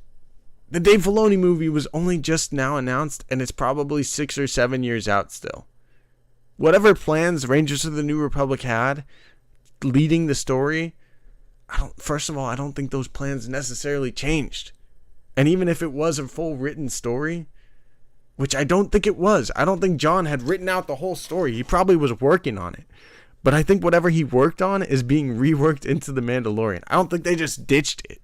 The Dave Filoni movie was only just now announced, and it's probably 6 or 7 years out still. Whatever plans Rangers of the New Republic had, leading the story, first of all, I don't think those plans necessarily changed. And even if it was a full written story, which I don't think it was. I don't think John had written out the whole story. He probably was working on it. But I think whatever he worked on is being reworked into The Mandalorian. I don't think they just ditched it.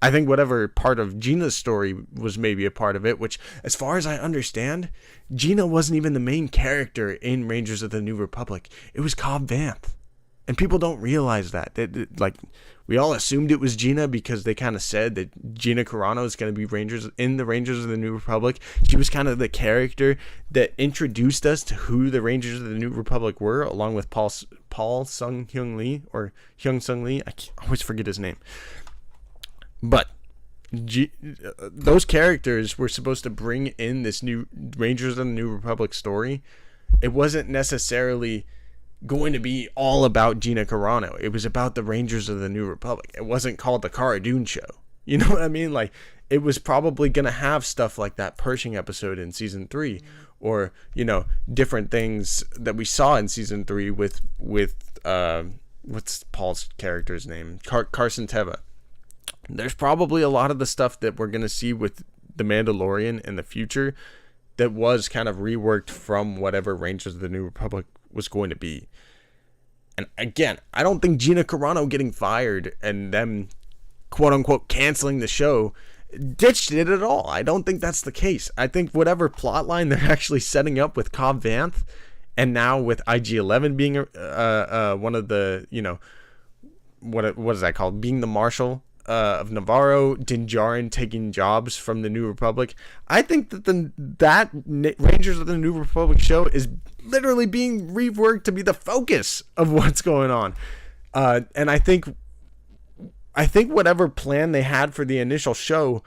I think whatever part of Gina's story was maybe a part of it, which, as far as I understand, Gina wasn't even the main character in Rangers of the New Republic. It was Cobb Vanth. And people don't realize that. We all assumed it was Gina because they kind of said that Gina Carano is going to be in the Rangers of the New Republic. She was kind of the character that introduced us to who the Rangers of the New Republic were, along with Paul Sung-Hyung Lee, or Hyung Sung Lee. I always forget his name. But those characters were supposed to bring in this new Rangers of the New Republic story. It wasn't necessarily going to be all about Gina Carano. It was about the Rangers of the New Republic. It wasn't called the Cara Dune Show. You know what I mean? Like, it was probably going to have stuff like that Pershing episode in season 3, or, you know, different things that we saw in season 3 with what's Paul's character's name? Carson Teva. There's probably a lot of the stuff that we're going to see with The Mandalorian in the future that was kind of reworked from whatever Rangers of the New Republic was going to be. And again, I don't think Gina Carano getting fired and them quote unquote canceling the show ditched it at all. I don't think that's the case. I think whatever plot line they're actually setting up with Cobb Vanth And now with IG-11 being one of the, you know, what is that called? Being the Marshal of Navarro, Din Djarin taking jobs from the New Republic. I think that Rangers of the New Republic show is literally being reworked to be the focus of what's going on. And I think whatever plan they had for the initial show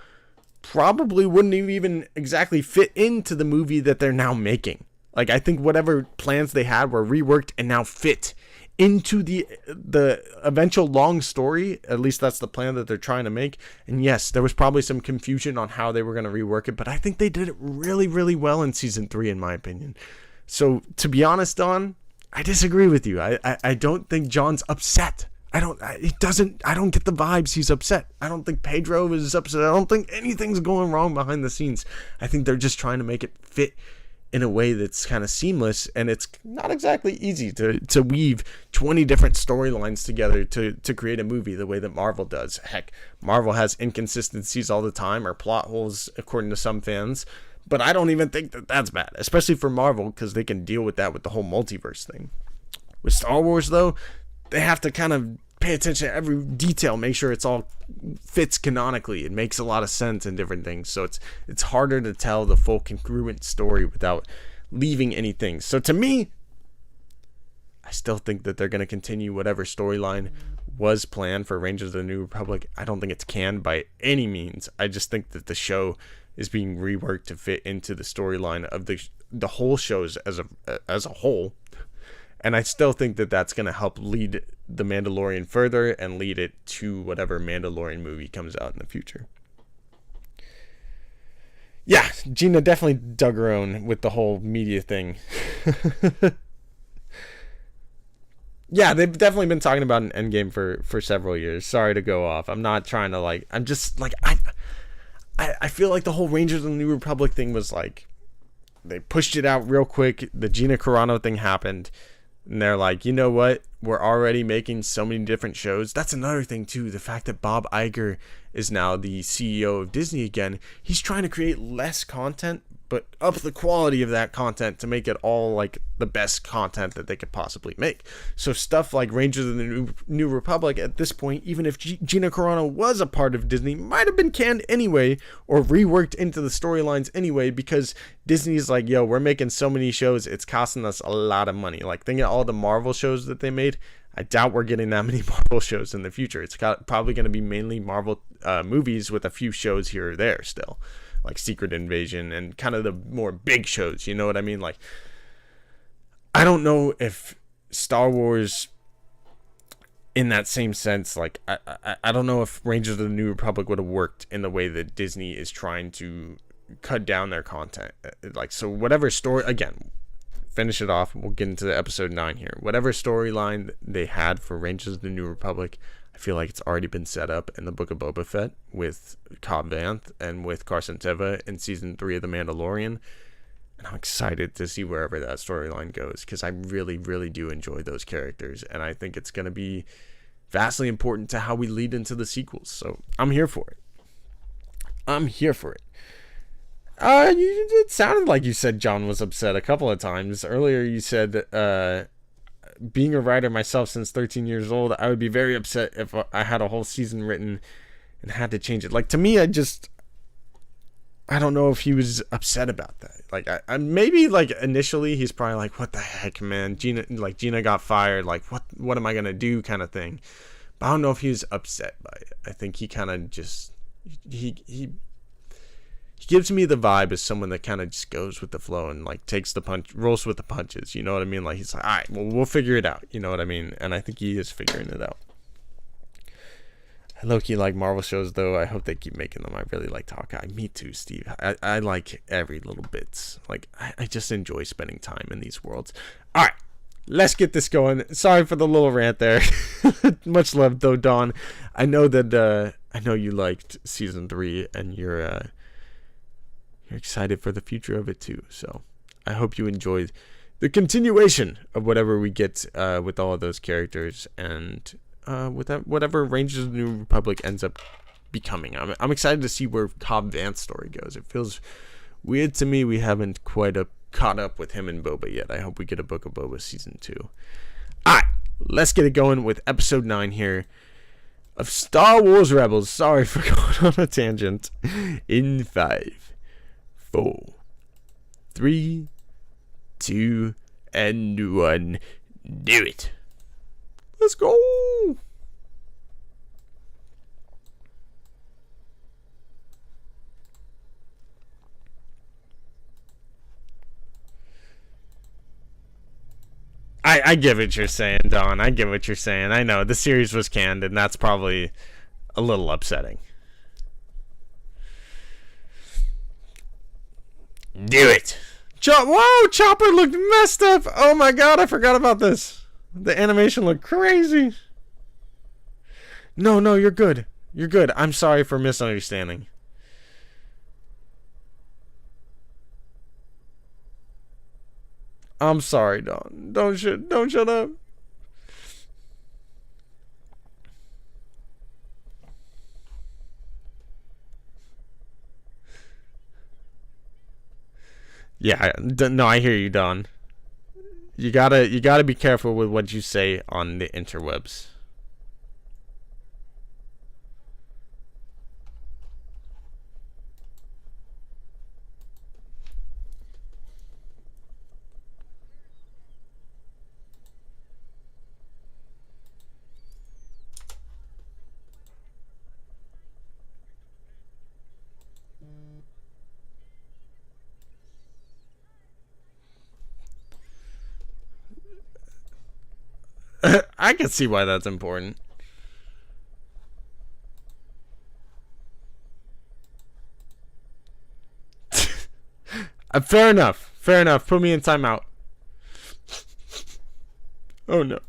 probably wouldn't even exactly fit into the movie that they're now making. Like, I think whatever plans they had were reworked and now fit into the eventual long story. At least that's the plan that they're trying to make. And yes, there was probably some confusion on how they were going to rework it, but I think they did it really, really well in season 3, in my opinion. So to be honest, Don, I disagree with you. I don't think John's upset. I don't get the vibes he's upset. I don't think Pedro is upset. I don't think anything's going wrong behind the scenes. I think they're just trying to make it fit in a way that's kind of seamless, and it's not exactly easy to weave 20 different storylines together to create a movie the way that Marvel does. Heck, Marvel has inconsistencies all the time, or plot holes according to some fans, but I don't even think that that's bad, especially for Marvel, because they can deal with that with the whole multiverse thing. With Star Wars, though, they have to kind of pay attention to every detail, make sure it's all fits canonically. It makes a lot of sense and different things. So it's harder to tell the full congruent story without leaving anything. So to me, I still think that they're going to continue whatever storyline was planned for Rangers of the New Republic. I don't think it's canned by any means. I just think that the show is being reworked to fit into the storyline of the whole shows as a whole. And I still think that that's going to help lead The Mandalorian further and lead it to whatever Mandalorian movie comes out in the future. Yeah, Gina definitely dug her own with the whole media thing. Yeah, they've definitely been talking about an Endgame for several years. Sorry to go off. I'm not trying to, I'm just, I feel like the whole Rangers of the New Republic thing was, they pushed it out real quick. The Gina Carano thing happened. And they're like, you know what? We're already making so many different shows. That's another thing, too. The fact that Bob Iger is now the CEO of Disney again. He's trying to create less content, but up the quality of that content to make it all the best content that they could possibly make. So stuff like Rangers of the New Republic at this point, even if Gina Carano was a part of Disney, might have been canned anyway or reworked into the storylines anyway, because Disney's like, yo, we're making so many shows, it's costing us a lot of money. Think of all the Marvel shows that they made. I doubt we're getting that many Marvel shows in the future. It's probably going to be mainly Marvel movies with a few shows here or there still. Like Secret Invasion and kind of the more big shows, you know what I mean? I don't know if Star Wars, in that same sense, I don't know if Rangers of the New Republic would have worked in the way that Disney is trying to cut down their content. So whatever story, again, finish it off, we'll get into episode 9 here. Whatever storyline they had for Rangers of the New Republic, I feel like it's already been set up in the Book of Boba Fett with Cobb Vanth and with Carson Teva in season 3 of The Mandalorian. And I'm excited to see wherever that storyline goes, because I really, really do enjoy those characters. And I think it's going to be vastly important to how we lead into the sequels. So I'm here for it. It sounded like you said John was upset a couple of times. Earlier you said, being a writer myself since 13 years old, I would be very upset if I had a whole season written and had to change it. To me, I don't know if he was upset about that. I maybe initially he's probably like, what the heck, man? Gina got fired. What am I going to do kind of thing. But I don't know if he was upset by it. I think he kind of just, he gives me the vibe as someone that kind of just goes with the flow and takes the punch, rolls with the punches. You know what I mean? He's like, all right, well, we'll figure it out. You know what I mean? And I think he is figuring it out. I low-key like Marvel shows, though. I hope they keep making them. I really like Hawkeye. Me too, Steve. I like every little bit. I just enjoy spending time in these worlds. All right, let's get this going. Sorry for the little rant there. Much love, though, Dawn. I know that I know you liked season 3, and you're excited for the future of it too. So I hope you enjoyed the continuation of whatever we get with all of those characters, and with that, whatever Rangers of the New Republic ends up becoming. I'm excited to see where Cobb Vanth's story goes. It feels weird to me we haven't quite caught up with him and Boba yet. I hope we get a Book of Boba season 2. Alright, let's get it going with episode 9 here of Star Wars Rebels. Sorry for going on a tangent. In 5, 4, 3, 2, and 1. Do it. Let's go. I get what you're saying, Don. I get what you're saying. I know the series was canned, and that's probably a little upsetting. Do it. Whoa, Chopper looked messed up. Oh my god, I forgot about this. The animation looked crazy. No, you're good. You're good. I'm sorry for misunderstanding. I'm sorry, Don. Don't shut up. Yeah, no, I hear you, Don. You gotta be careful with what you say on the interwebs. I can see why that's important. Fair enough. Fair enough. Put me in timeout. Oh no.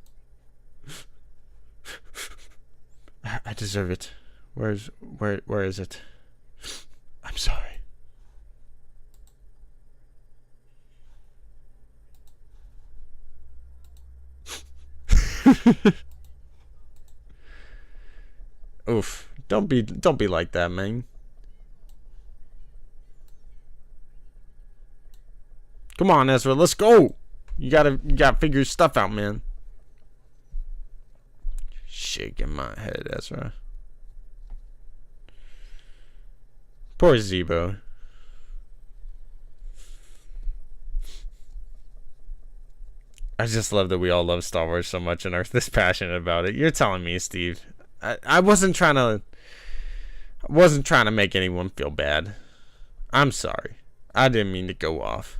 I deserve it. Where is it? I'm sorry. Oof. Don't be like that, man. Come on, Ezra, let's go. You gotta figure your stuff out, man. Shaking my head, Ezra. Poor Zebo. I just love that we all love Star Wars so much and are this passionate about it. You're telling me, Steve. I wasn't trying to make anyone feel bad. I'm sorry. I didn't mean to go off.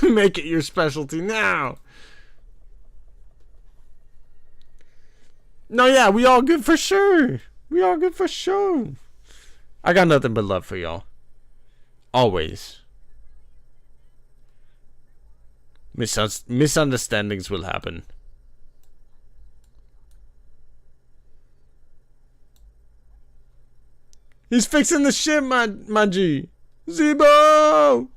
Make it your specialty now. No, yeah, we all good for sure. We all good for sure. I got nothing but love for y'all. Always. Misunderstandings will happen. He's fixing the ship, my G. Zebo!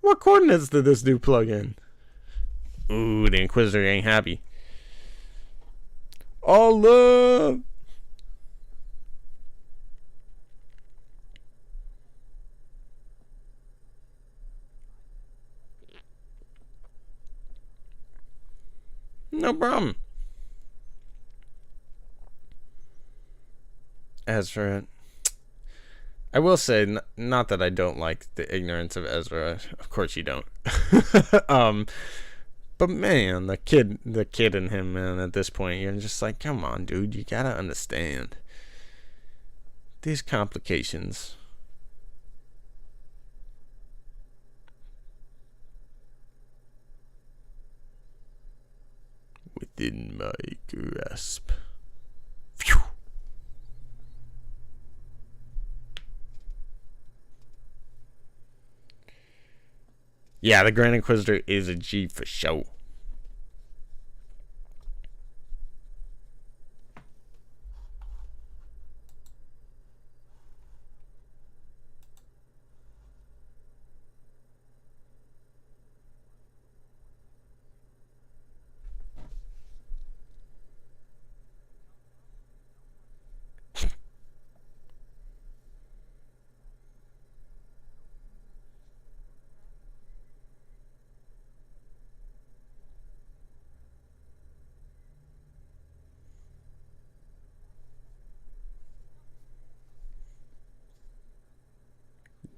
What coordinates did this dude plug in? Ooh, the Inquisitor ain't happy. All love. No problem. Ezra. I will say, not that I don't like the ignorance of Ezra. Of course you don't. But man, the kid in him, man, at this point, you're just like, come on, dude, you gotta understand these complications. Within my grasp. Phew. Yeah, the Grand Inquisitor is a G for show.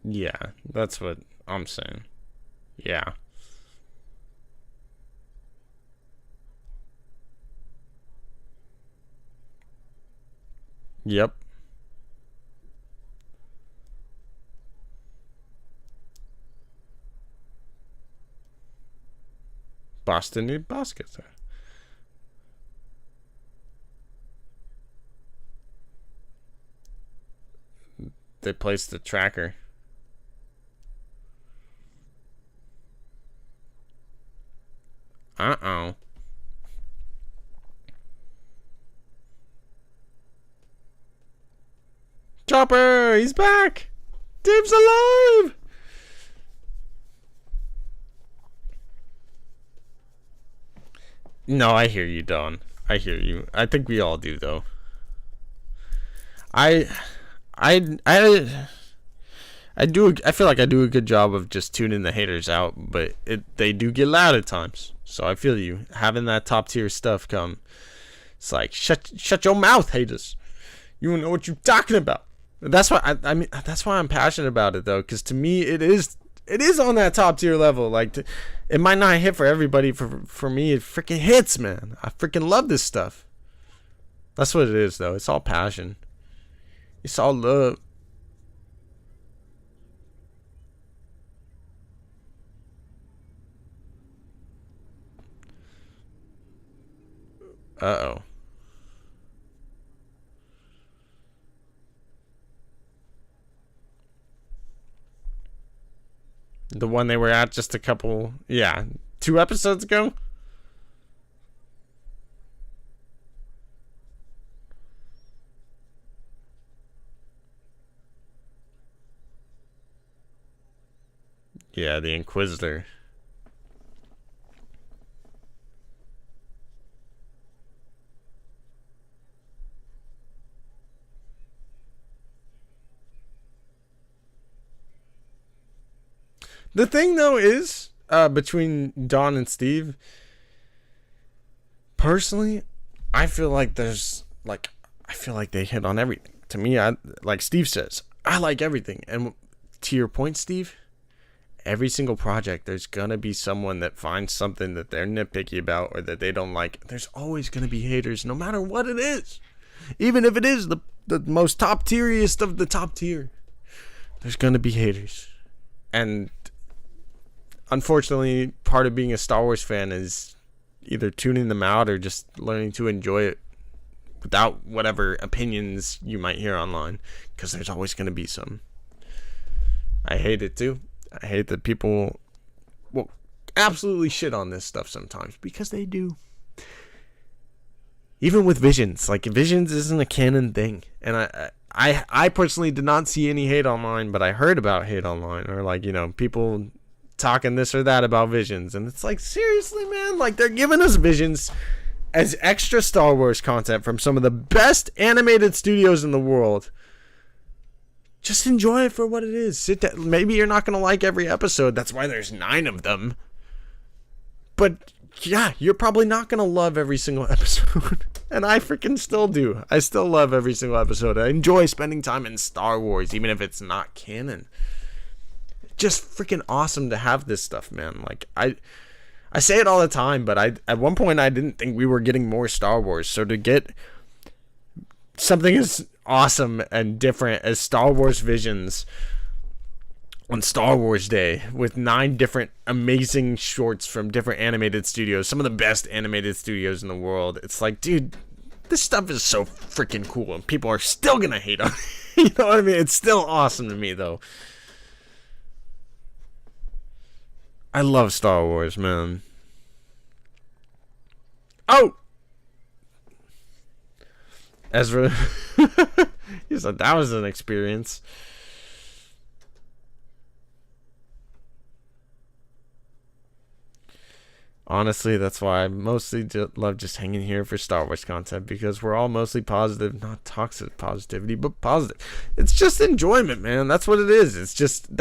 Yeah, that's what I'm saying. Yeah. Yep. Boston baskets. They placed the tracker. Uh-oh. Chopper! He's back! Dave's alive! No, I hear you, Don. I hear you. I think we all do, though. I feel like I do a good job of just tuning the haters out, but they do get loud at times. So I feel you. Having that top tier stuff come, it's like shut your mouth, haters. You don't know what you're talking about. That's why I mean that's why I'm passionate about it though, because to me it is on that top tier level. Like it might not hit for everybody. For me, it freaking hits, man. I freaking love this stuff. That's what it is, though. It's all passion. It's all love. Uh-oh. The one they were at just a couple, 2 episodes ago? Yeah, the Inquisitor. The thing, though, is between Don and Steve, personally, I feel like they hit on everything. To me, like Steve says, I like everything. And to your point, Steve, every single project, there's going to be someone that finds something that they're nitpicky about or that they don't like. There's always going to be haters, no matter what it is. Even if it is the most top tieriest of the top tier, there's going to be haters. And unfortunately, part of being a Star Wars fan is either tuning them out or just learning to enjoy it without whatever opinions you might hear online, because there's always going to be some. I hate it too. I hate that people will absolutely shit on this stuff sometimes, because they do. Even with Visions, like Visions isn't a canon thing, and I personally did not see any hate online, but I heard about hate online, or like, people talking this or that about Visions, and it's like, seriously, man, like they're giving us Visions as extra Star Wars content from some of the best animated studios in the world. Just enjoy it for what it is. Sit down. Maybe you're not gonna like every episode. That's why there's 9 of them. But yeah, you're probably not gonna love every single episode. And I freaking still do. I still love every single episode. I enjoy spending time in Star Wars, even if it's not canon. Just freaking awesome to have this stuff, man. Like I say it all the time, but at one point I didn't think we were getting more Star Wars. So to get something as awesome and different as Star Wars Visions on Star Wars Day with 9 different amazing shorts from different animated studios, some of the best animated studios in the world. It's like, dude, this stuff is so freaking cool, and people are still gonna hate on it. You know what I mean? It's still awesome to me, though. I love Star Wars, man. Oh! Ezra. He said that was an experience. Honestly, that's why I mostly love just hanging here for Star Wars content, because we're all mostly positive, not toxic positivity, but positive. It's just enjoyment, man. That's what it is. It's just,